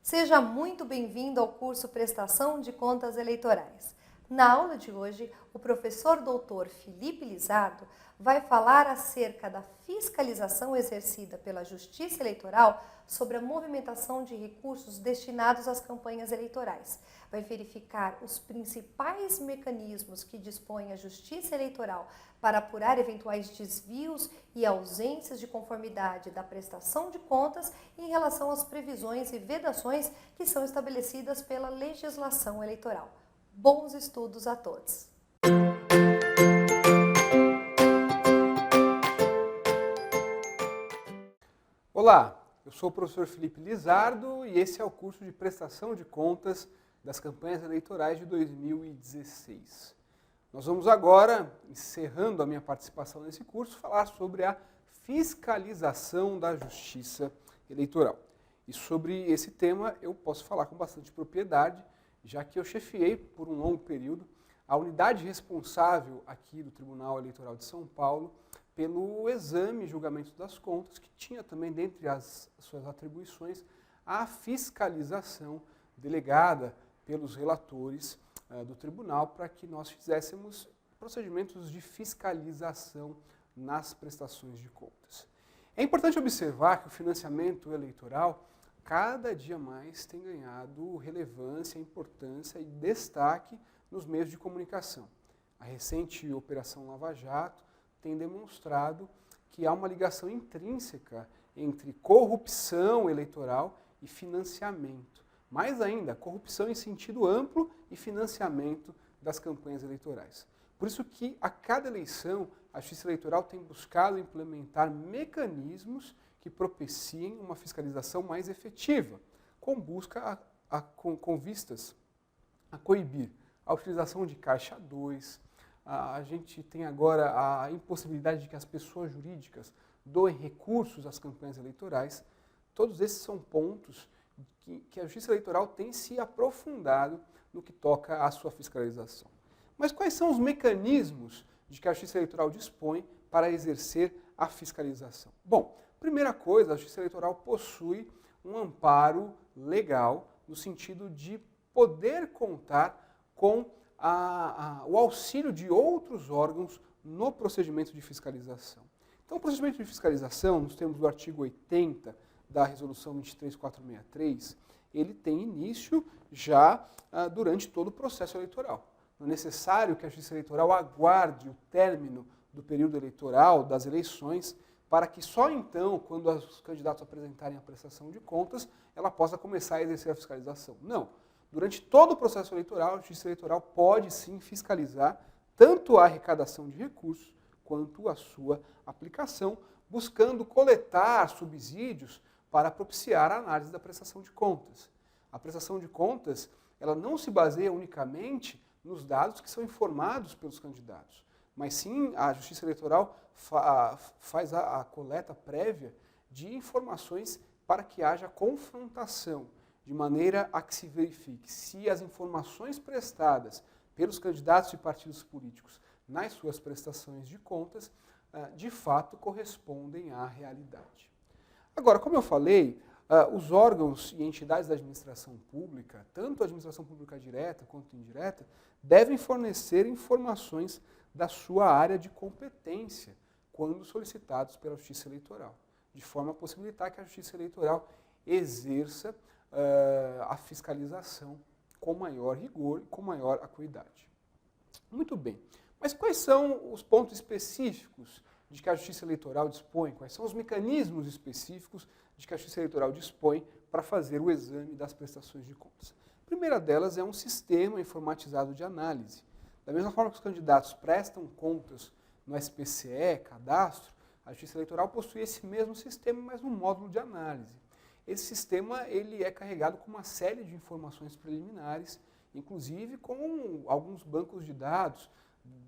Seja muito bem-vindo ao curso Prestação de Contas Eleitorais. Na aula de hoje, o professor doutor Felipe Lizardo vai falar acerca da fiscalização exercida pela Justiça Eleitoral sobre a movimentação de recursos destinados às campanhas eleitorais. Vai verificar os principais mecanismos que dispõe a Justiça Eleitoral para apurar eventuais desvios e ausências de conformidade da prestação de contas em relação às previsões e vedações que são estabelecidas pela legislação eleitoral. Bons estudos a todos! Olá, eu sou o professor Felipe Lizardo e esse é o curso de Prestação de Contas das campanhas eleitorais de 2016. Nós vamos agora, encerrando a minha participação nesse curso, falar sobre a fiscalização da Justiça Eleitoral. E sobre esse tema eu posso falar com bastante propriedade, já que eu chefiei por um longo período a unidade responsável aqui do Tribunal Eleitoral de São Paulo pelo exame e julgamento das contas, que tinha também dentre as suas atribuições a fiscalização delegada pelos relatores do tribunal para que nós fizéssemos procedimentos de fiscalização nas prestações de contas. É importante observar que o financiamento eleitoral cada dia mais tem ganhado relevância, importância e destaque nos meios de comunicação. A recente Operação Lava Jato tem demonstrado que há uma ligação intrínseca entre corrupção eleitoral e financiamento. Mais ainda, corrupção em sentido amplo e financiamento das campanhas eleitorais. Por isso que a cada eleição a Justiça Eleitoral tem buscado implementar mecanismos que propiciem uma fiscalização mais efetiva, com vistas a coibir a utilização de caixa 2. A gente tem agora a impossibilidade de que as pessoas jurídicas doem recursos às campanhas eleitorais. Todos esses são pontos que a Justiça Eleitoral tem se aprofundado no que toca à sua fiscalização. Mas quais são os mecanismos de que a Justiça Eleitoral dispõe para exercer a fiscalização? Bom, primeira coisa, a Justiça Eleitoral possui um amparo legal no sentido de poder contar com o auxílio de outros órgãos no procedimento de fiscalização. Então, o procedimento de fiscalização, nos termos do artigo 80 da Resolução 23463, ele tem início já durante todo o processo eleitoral. Não é necessário que a Justiça Eleitoral aguarde o término do período eleitoral, das eleições, para que só então, quando os candidatos apresentarem a prestação de contas, ela possa começar a exercer a fiscalização. Não. Durante todo o processo eleitoral, a Justiça Eleitoral pode sim fiscalizar tanto a arrecadação de recursos quanto a sua aplicação, buscando coletar subsídios para propiciar a análise da prestação de contas. A prestação de contas, ela não se baseia unicamente nos dados que são informados pelos candidatos, mas sim a Justiça Eleitoral faz a coleta prévia de informações para que haja confrontação, de maneira a que se verifique se as informações prestadas pelos candidatos e partidos políticos nas suas prestações de contas, de fato correspondem à realidade. Agora, como eu falei, os órgãos e entidades da administração pública, tanto a administração pública direta quanto indireta, devem fornecer informações da sua área de competência quando solicitados pela Justiça Eleitoral, de forma a possibilitar que a Justiça Eleitoral exerça a fiscalização com maior rigor e com maior acuidade. Muito bem, mas quais são os pontos específicos de que a Justiça Eleitoral dispõe? Quais são os mecanismos específicos de que a Justiça Eleitoral dispõe para fazer o exame das prestações de contas? A primeira delas é um sistema informatizado de análise. Da mesma forma que os candidatos prestam contas no SPCE, cadastro, a Justiça Eleitoral possui esse mesmo sistema, mas no módulo de análise. Esse sistema ele é carregado com uma série de informações preliminares, inclusive com alguns bancos de dados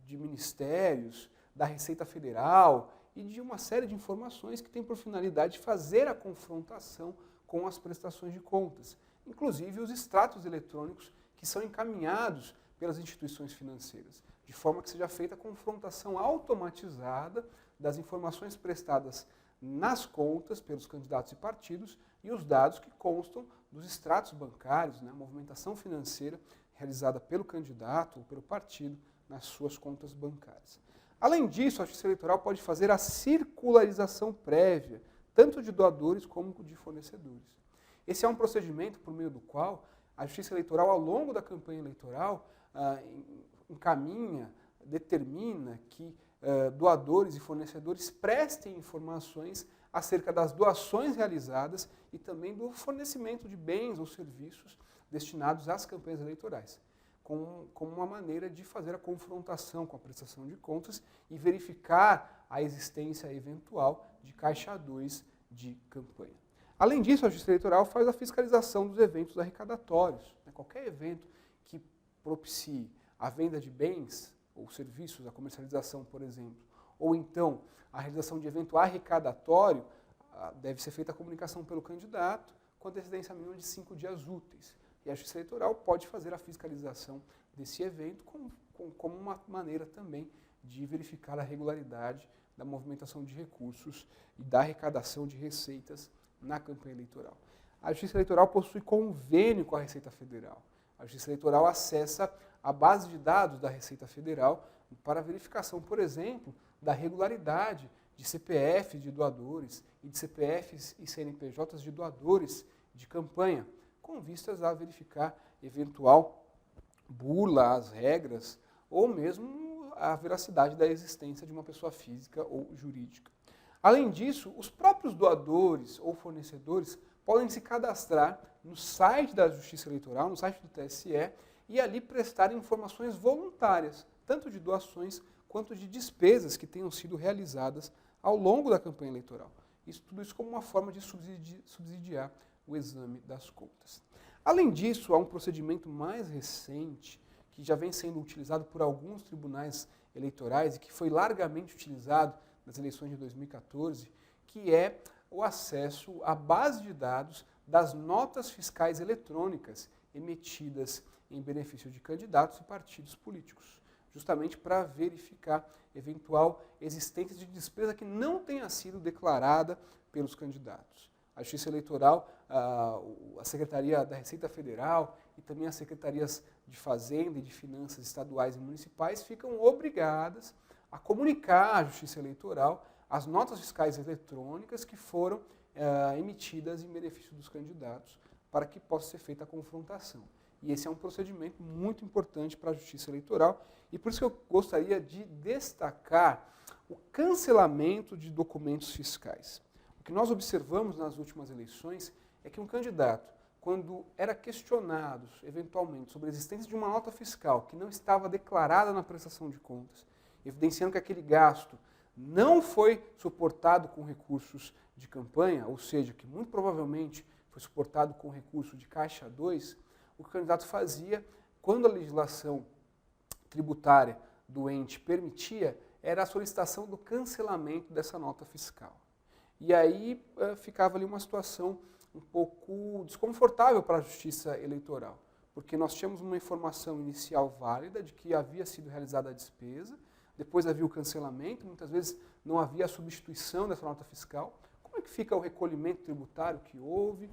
de ministérios, da Receita Federal e de uma série de informações que tem por finalidade de fazer a confrontação com as prestações de contas, inclusive os extratos eletrônicos que são encaminhados pelas instituições financeiras, de forma que seja feita a confrontação automatizada das informações prestadas nas contas pelos candidatos e partidos e os dados que constam dos extratos bancários, né, a movimentação financeira realizada pelo candidato ou pelo partido nas suas contas bancárias. Além disso, a Justiça Eleitoral pode fazer a circularização prévia, tanto de doadores como de fornecedores. Esse é um procedimento por meio do qual a Justiça Eleitoral, ao longo da campanha eleitoral, encaminha, determina que doadores e fornecedores prestem informações acerca das doações realizadas e também do fornecimento de bens ou serviços destinados às campanhas eleitorais, como uma maneira de fazer a confrontação com a prestação de contas e verificar a existência eventual de caixa 2 de campanha. Além disso, a Justiça Eleitoral faz a fiscalização dos eventos arrecadatórios. Qualquer evento que propicie a venda de bens ou serviços, a comercialização, por exemplo, ou então a realização de evento arrecadatório, deve ser feita a comunicação pelo candidato com antecedência mínima de 5 dias úteis. E a Justiça Eleitoral pode fazer a fiscalização desse evento como uma maneira também de verificar a regularidade da movimentação de recursos e da arrecadação de receitas na campanha eleitoral. A Justiça Eleitoral possui convênio com a Receita Federal. A Justiça Eleitoral acessa a base de dados da Receita Federal para verificação, por exemplo, da regularidade de CPF de doadores e de CPFs e CNPJs de doadores de campanha, com vistas a verificar eventual bula às regras ou mesmo a veracidade da existência de uma pessoa física ou jurídica. Além disso, os próprios doadores ou fornecedores podem se cadastrar no site da Justiça Eleitoral, no site do TSE, e ali prestar informações voluntárias, tanto de doações quanto de despesas que tenham sido realizadas ao longo da campanha eleitoral. Tudo isso como uma forma de subsidiar o exame das contas. Além disso, há um procedimento mais recente, que já vem sendo utilizado por alguns tribunais eleitorais e que foi largamente utilizado nas eleições de 2014, que é o acesso à base de dados das notas fiscais eletrônicas emitidas em benefício de candidatos e partidos políticos, justamente para verificar eventual existência de despesa que não tenha sido declarada pelos candidatos. A Justiça Eleitoral, a Secretaria da Receita Federal e também as Secretarias de Fazenda e de Finanças estaduais e municipais ficam obrigadas a comunicar à Justiça Eleitoral as notas fiscais eletrônicas que foram emitidas em benefício dos candidatos para que possa ser feita a confrontação. E esse é um procedimento muito importante para a Justiça Eleitoral e por isso que eu gostaria de destacar o cancelamento de documentos fiscais. O que nós observamos nas últimas eleições é que um candidato, quando era questionado eventualmente sobre a existência de uma nota fiscal que não estava declarada na prestação de contas, evidenciando que aquele gasto não foi suportado com recursos de campanha, ou seja, que muito provavelmente foi suportado com recurso de caixa 2, o que o candidato fazia, quando a legislação tributária do ente permitia, era a solicitação do cancelamento dessa nota fiscal. E aí ficava ali uma situação um pouco desconfortável para a Justiça Eleitoral, porque nós tínhamos uma informação inicial válida de que havia sido realizada a despesa, depois havia o cancelamento, muitas vezes não havia a substituição dessa nota fiscal. Como é que fica o recolhimento tributário que houve?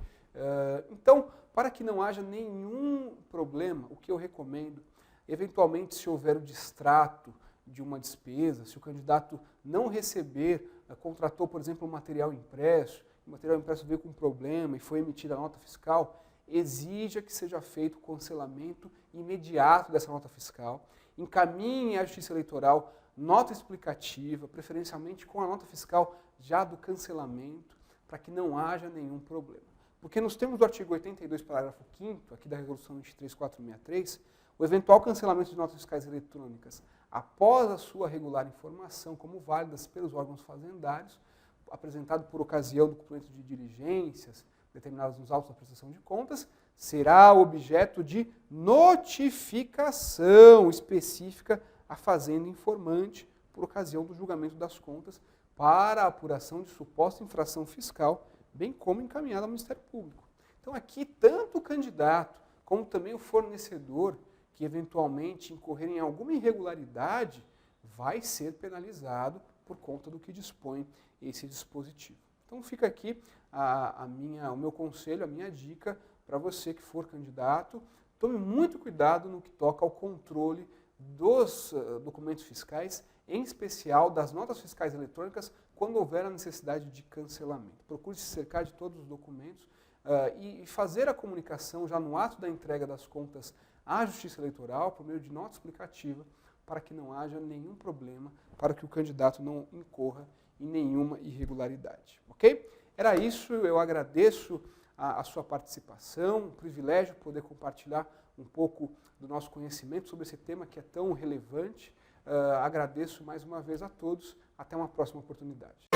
Então, para que não haja nenhum problema, o que eu recomendo, eventualmente se houver o distrato de uma despesa, se o candidato não receber, contratou, por exemplo, um material impresso, o material impresso veio com problema e foi emitida a nota fiscal, exija que seja feito o cancelamento imediato dessa nota fiscal, encaminhe à Justiça Eleitoral nota explicativa, preferencialmente com a nota fiscal já do cancelamento, para que não haja nenhum problema. Porque nos termos do artigo 82, parágrafo 5º, aqui da Resolução 23463, o eventual cancelamento de notas fiscais eletrônicas após a sua regular informação como válidas pelos órgãos fazendários, apresentado por ocasião do cumprimento de diligências determinadas nos autos da prestação de contas, será objeto de notificação específica à Fazenda informante por ocasião do julgamento das contas para a apuração de suposta infração fiscal, bem como encaminhada ao Ministério Público. Então aqui, tanto o candidato como também o fornecedor que eventualmente incorrer em alguma irregularidade vai ser penalizado por conta do que dispõe esse dispositivo. Então fica aqui o meu conselho, a minha dica para você que for candidato: tome muito cuidado no que toca ao controle dos documentos fiscais, em especial das notas fiscais eletrônicas, quando houver a necessidade de cancelamento. Procure se cercar de todos os documentos e fazer a comunicação já no ato da entrega das contas à Justiça Eleitoral, por meio de nota explicativa, para que não haja nenhum problema, para que o candidato não incorra em nenhuma irregularidade. Ok? Era isso, eu agradeço a sua participação, um privilégio poder compartilhar um pouco do nosso conhecimento sobre esse tema que é tão relevante. Agradeço mais uma vez a todos, até uma próxima oportunidade.